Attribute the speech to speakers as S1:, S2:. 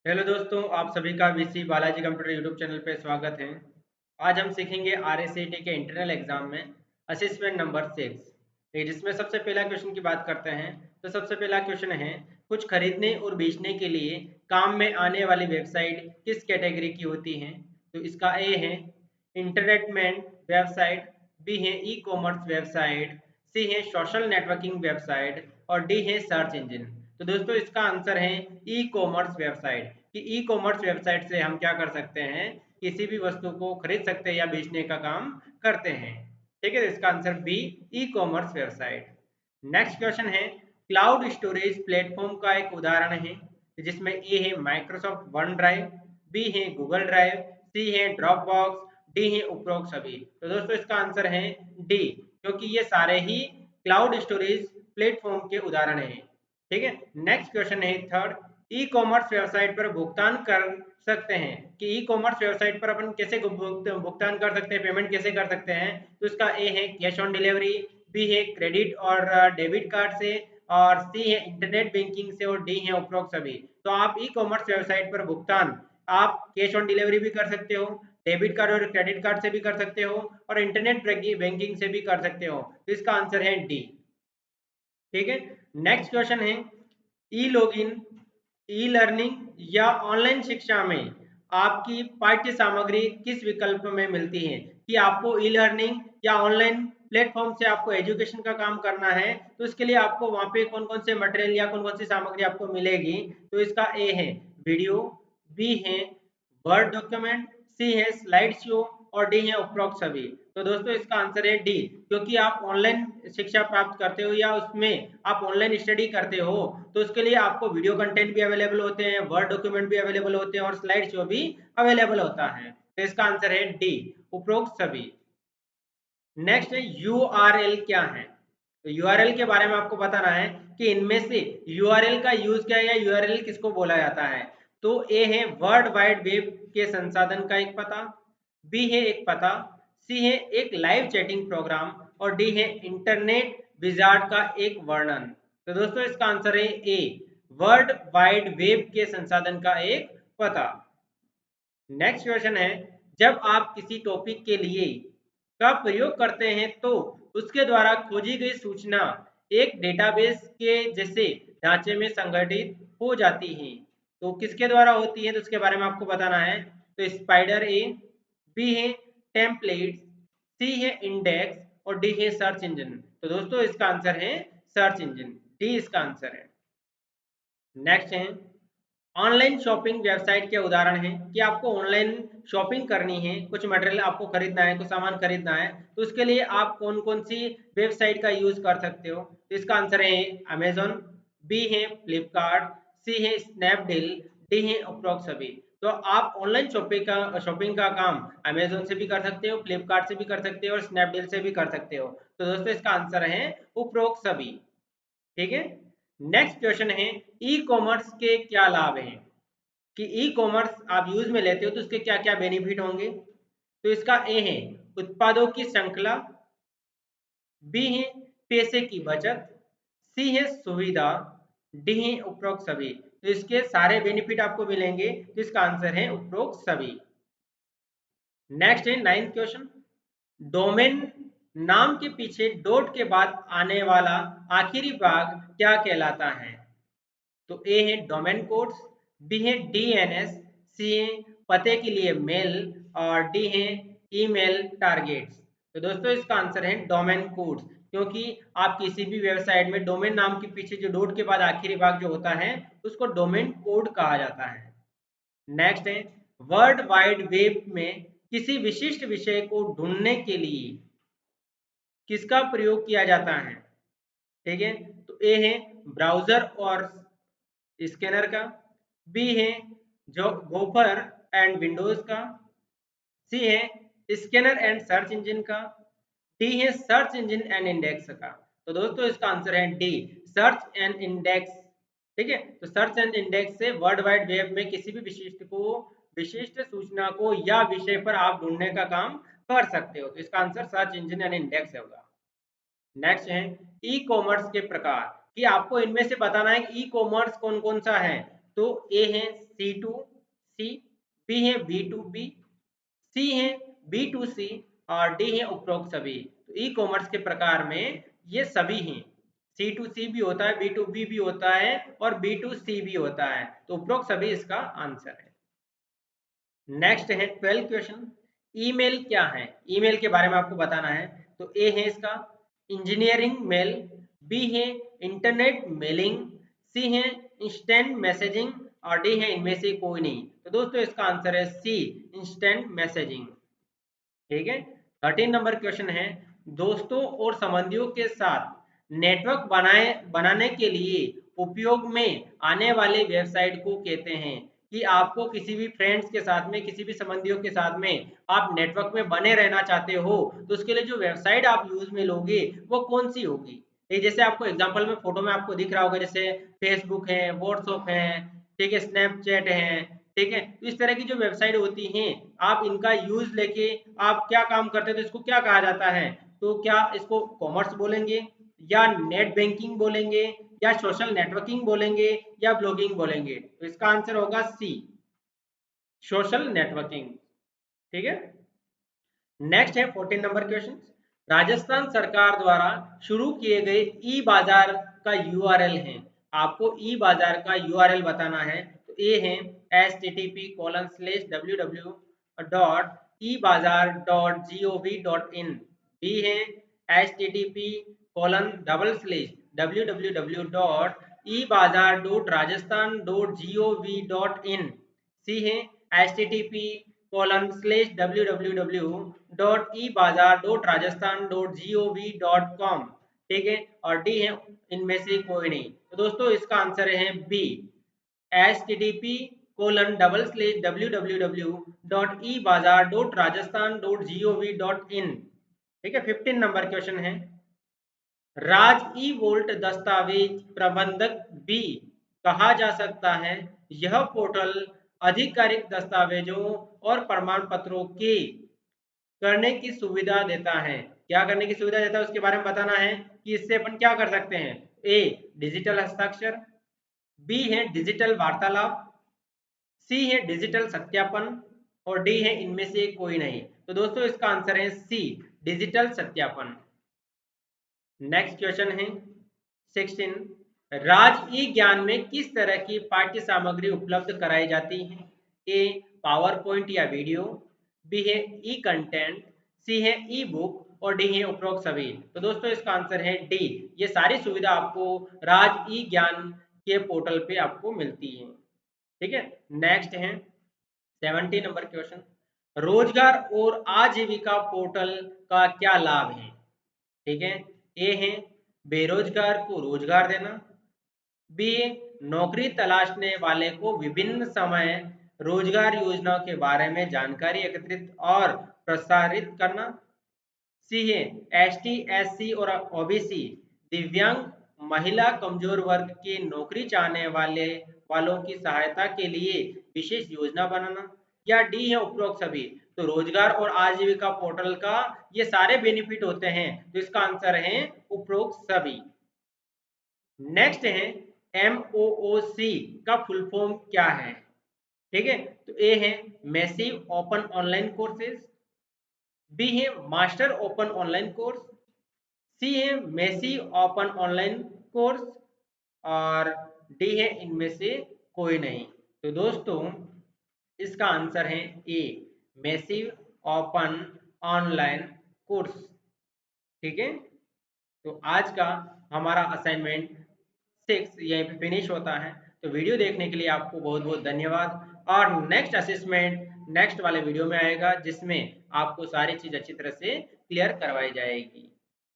S1: Hello दोस्तों, आप सभी का VC Balaji computer YouTube channel पे स्वागत है। आज हम सीखेंगे आरएससीटी के इंटरनल एग्जाम में असेसमेंट नंबर 6, जिसमें सबसे पहला क्वेश्चन की बात करते हैं। तो सबसे पहला क्वेश्चन है, कुछ खरीदने और बेचने के लिए काम में आने वाली वेबसाइट किस कैटेगरी की होती हैं। तो इसका ए है इंटरनेटमेंट वेबसाइट, बी है ई कॉमर्स वेबसाइट, सी है सोशल नेटवर्किंग वेबसाइट और डी है सर्च इंजन। तो दोस्तों इसका आंसर है ई कॉमर्स वेबसाइट। कि ई कॉमर्स वेबसाइट से हम क्या कर सकते हैं, किसी भी वस्तु को खरीद सकते हैं या बेचने का काम करते हैं। ठीक है, तो इसका answer B e-commerce website. Next question है, क्लाउड स्टोरेज प्लेटफॉर्म का एक उदाहरण है जिसमें ए है माइक्रोसॉफ्ट वन ड्राइव, बी है गूगल ड्राइव, सी है ड्रॉप बॉक्स, डी है उपरोक्त सभी। तो दोस्तों इसका आंसर है डी, क्योंकि ये सारे ही क्लाउड स्टोरेज प्लेटफॉर्म के उदाहरण हैं। ठीक है, नेक्स्ट क्वेश्चन है थर्ड, ई कॉमर्स वेबसाइट पर भुगतान कर सकते हैं। कि ई कॉमर्स वेबसाइट पर अपन कैसे भुगतान कर सकते हैं, पेमेंट कैसे कर सकते हैं। तो इसका ए है कैश ऑन डिलीवरी, बी है क्रेडिट और डेबिट कार्ड से, और सी है इंटरनेट बैंकिंग से और डी है उपरोक्त सभी। तो आप ई कॉमर्स वेबसाइट पर भुगतान आप कैश ऑन डिलीवरी भी कर सकते हो, डेबिट कार्ड और क्रेडिट कार्ड से भी कर सकते हो और इंटरनेट बैंकिंग से भी कर सकते हो। तो इसका आंसर है डी। ठीक है, नेक्स्ट क्वेश्चन है, ई लॉगिन, ई लर्निंग या ऑनलाइन शिक्षा में आपकी पाठ्य सामग्री किस विकल्प में मिलती है। कि आपको ई लर्निंग या ऑनलाइन प्लेटफॉर्म से आपको एजुकेशन का काम करना है, तो इसके लिए आपको वहाँ पे कौन कौन से मटेरियल या कौन कौन सी सामग्री आपको मिलेगी। तो इसका ए है वीडियो, बी है वर्ड डॉक्यूमेंट, सी है स्लाइड शो और डी है उपरोक्त सभी। तो दोस्तों इसका आंसर है डी, क्योंकि आप ऑनलाइन शिक्षा प्राप्त करते हो या उसमें आप ऑनलाइन स्टडी करते हो, तो उसके लिए आपको वीडियो कंटेंट भी अवेलेबल होते हैं, वर्ड डॉक्यूमेंट भी अवेलेबल होते हैं और स्लाइड शो भी अवेलेबल होता है। तो इसका आंसर है डी, उपरोक्त सभी। नेक्स्ट है यूआरएल क्या है। तो यूआरएल के बारे में आपको बताना है कि इनमें से यूआरएल का यूज क्या है या यूआरएल किसको बोला जाता है। तो ए है वर्ल्ड वाइड वेब के संसाधन का एक पता, बी है एक पता, सी है एक लाइव चैटिंग प्रोग्राम और डी है इंटरनेट विजार्ड का एक वर्णन। तो दोस्तों इसका आंसर है ए, वर्ल्ड वाइड वेब के संसाधन का एक पता। नेक्स्ट क्वेश्चन है, जब आप किसी टॉपिक के लिए का प्रयोग करते हैं तो उसके द्वारा खोजी गई सूचना एक डेटाबेस के जैसे ढांचे में संगठित हो जाती है। तो किसके द्वारा होती है, तो उसके बारे में आपको बताना है। तो स्पाइडर ए, बी है टेम्पलेट, सी है इंडेक्स और डी है सर्च इंजन। तो दोस्तों इसका आंसर है सर्च इंजन, डी इसका आंसर है। नेक्स्ट है, ऑनलाइन शॉपिंग वेबसाइट के उदाहरण हैं। कि आपको ऑनलाइन शॉपिंग करनी है, कुछ मटेरियल आपको खरीदना है, कुछ सामान खरीदना है, तो उसके लिए आप कौन कौन सी वेबसाइट का यूज कर सकते हो। तो इसका आंसर है अमेजोन, बी है फ्लिपकार्ट, सी है स्नैपडील, डी है उपरोक्त सभी। तो आप ऑनलाइन शॉपिंग का काम अमेजोन से भी कर सकते हो, फ्लिपकार्ट से भी कर सकते हो और स्नैपडील से भी कर सकते हो। तो दोस्तों इसका आंसर है उपरोक्त सभी। ठीक है, नेक्स्ट क्वेश्चन है, ई कॉमर्स के क्या लाभ हैं। कि ई कॉमर्स आप यूज में लेते हो तो उसके क्या क्या बेनिफिट होंगे। तो इसका ए है उत्पादों की श्रृंखला, बी है पैसे की बचत, सी है सुविधा, डी है उपरोक्त सभी। तो इसके सारे बेनिफिट आपको मिलेंगे, तो इसका आंसर है उपरोक्त सभी। नेक्स्ट है नाइन्थ क्वेश्चन, डोमेन नाम के पीछे डॉट के बाद आने वाला आखिरी भाग क्या कहलाता है। तो ए है डोमेन कोड्स, बी है डीएनएस, सी है पते के लिए मेल और डी है ईमेल टारगेट्स। तो दोस्तों इसका आंसर है डोमेन कोड्स, क्योंकि आप किसी भी वेबसाइट में डोमेन नाम के पीछे जो डॉट के बाद आखिरी भाग जो होता है उसको डोमेन कोड कहा जाता है। नेक्स्ट है, वर्ल्ड वाइड वेब में किसी विशिष्ट विषय को ढूंढने के लिए किसका प्रयोग किया जाता है। ठीक है, तो ए है ब्राउजर और स्कैनर का, बी है जो गोफर एंड विंडोज का, सी है स्कैनर एंड सर्च इंजन का, डी है सर्च इंजन एंड इंडेक्स का। तो दोस्तों इसका आंसर है डी, सर्च एंड इंडेक्स। ठीक है, तो सर्च एंड इंडेक्स से वर्ल्ड वाइड वेब में किसी भी विशिष्ट सूचना को या विषय पर आप ढूंढने का काम कर सकते हो। तो इसका answer search engine and index होगा। नेक्स्ट है ई कॉमर्स के प्रकार। कि आपको इनमें से बताना है कि ई कॉमर्स कौन कौन सा है। तो ए है C2C, बी है B2B, सी है B2C और डी है उपरोक्त सभी। तो ई कॉमर्स के प्रकार में ये सभी हैं। C2C भी होता है, B2B भी होता है और B2C भी होता है। तो उपरोक्त सभी इसका आंसर है। नेक्स्ट है 12 क्वेश्चन। ईमेल क्या है? ईमेल के बारे में आपको बताना है। तो ए है इसका इंजीनियरिंग मेल, बी है इंटरनेट मेलिंग, सी है इंस्टेंट मैसेजिंग और डी है इनमें से कोई नहीं। तो दोस्तों इसका आंसर है सी, इंस्टेंट मैसेजिंग। ठीक है। 13 नंबर क्वेश्चन है, दोस्तों और संबंधियों के साथ नेटवर्क बनाने के लिए उपयोग में आने वाले वेबसाइट को कहते हैं। कि आपको किसी भी फ्रेंड्स के साथ में, किसी भी संबंधियों के साथ में आप नेटवर्क में बने रहना चाहते हो, तो उसके लिए जो वेबसाइट आप यूज में लोगे वो कौन सी होगी? जैसे आपको एग्जाम्पल में फोटो में आपको दिख रहा होगा, जैसे फेसबुक है, व्हाट्सएप है, ठीक है, स्नैपचैट है, ठीक है। तो इस तरह की जो वेबसाइट होती हैं, आप इनका यूज लेके आप क्या काम करते हैं, तो इसको क्या कहा जाता है? तो क्या इसको कॉमर्स बोलेंगे, या नेट बैंकिंग बोलेंगे, या सोशल नेटवर्किंग बोलेंगे, या ब्लॉगिंग बोलेंगे? तो इसका आंसर होगा सी, सोशल नेटवर्किंग। ठीक है। नेक्स्ट है 14 नंबर क्वेश्चन। राजस्थान सरकार द्वारा शुरू किए गए ई बाजार का यूआरएल है। आपको ई बाजार का यूआरएल बताना है। तो ए है http://www.ebazar.gov.in, बी है http://www.ebazar.rajasthan.gov.in, सी है http://www.ebazar.rajasthan.gov.com, ठीक है। और डी है इनमें से कोई नहीं। तो दोस्तों इसका आंसर है बी, http://www.ebazar.rajasthan.gov.in। ठीक है। 15 नंबर क्वेश्चन है, राज ई वोल्ट दस्तावेज प्रबंधक भी कहा जा सकता है। यह पोर्टल आधिकारिक दस्तावेजों और प्रमाण पत्रों के करने की सुविधा देता है। क्या करने की सुविधा देता है उसके बारे में बताना है कि इससे अपन क्या कर सकते हैं। ए डिजिटल हस्ताक्षर, बी है डिजिटल वार्तालाप, सी है डिजिटल सत्यापन और डी है इनमें से कोई नहीं। तो दोस्तों इसका आंसर है सी, डिजिटल सत्यापन। नेक्स्ट क्वेश्चन है 16, राज ई ज्ञान में किस तरह की पाठ्य सामग्री उपलब्ध कराई जाती है? ए पावर पॉइंट या वीडियो, बी है ई कंटेंट, सी है ई बुक और डी है उपरोक्त सभी। तो दोस्तों इसका आंसर है डी, ये सारी सुविधा आपको राज ई ज्ञान के पोर्टल पे आपको मिलती है। ठीक है। नेक्स्ट है 17 नंबर क्वेश्चन, रोजगार और आजीविका पोर्टल का क्या लाभ है? ठीक है। ए है बेरोजगार को रोजगार देना, बी नौकरी तलाशने वाले को विभिन्न समय रोजगार योजनाओं के बारे में जानकारी एकत्रित और प्रसारित करना, सी है एसटी एससी और ओबीसी दिव्यांग महिला कमजोर वर्ग के नौकरी चाहने वालों की सहायता के लिए विशेष योजना बनाना, या डी है उपरोक्त सभी। तो रोजगार और आजीविका पोर्टल का ये सारे बेनिफिट होते हैं। तो इसका आंसर है उपरोक्त सभी। नेक्स्ट है MOOC का फुल फॉर्म क्या है? ठीक है। तो ए है massive open online courses, B है master open online course, C है मेसी ओपन ऑनलाइन कोर्स और डी है इनमें से कोई नहीं। तो दोस्तों इसका आंसर है ए, मैसिव ओपन ऑनलाइन कोर्स। ठीक है। तो आज का हमारा असाइनमेंट 6 यहीं पे फिनिश होता है। तो वीडियो देखने के लिए आपको बहुत बहुत धन्यवाद। और नेक्स्ट असेसमेंट नेक्स्ट वाले वीडियो में आएगा, जिसमें आपको सारी चीज़ अच्छी तरह से क्लियर करवाई जाएगी।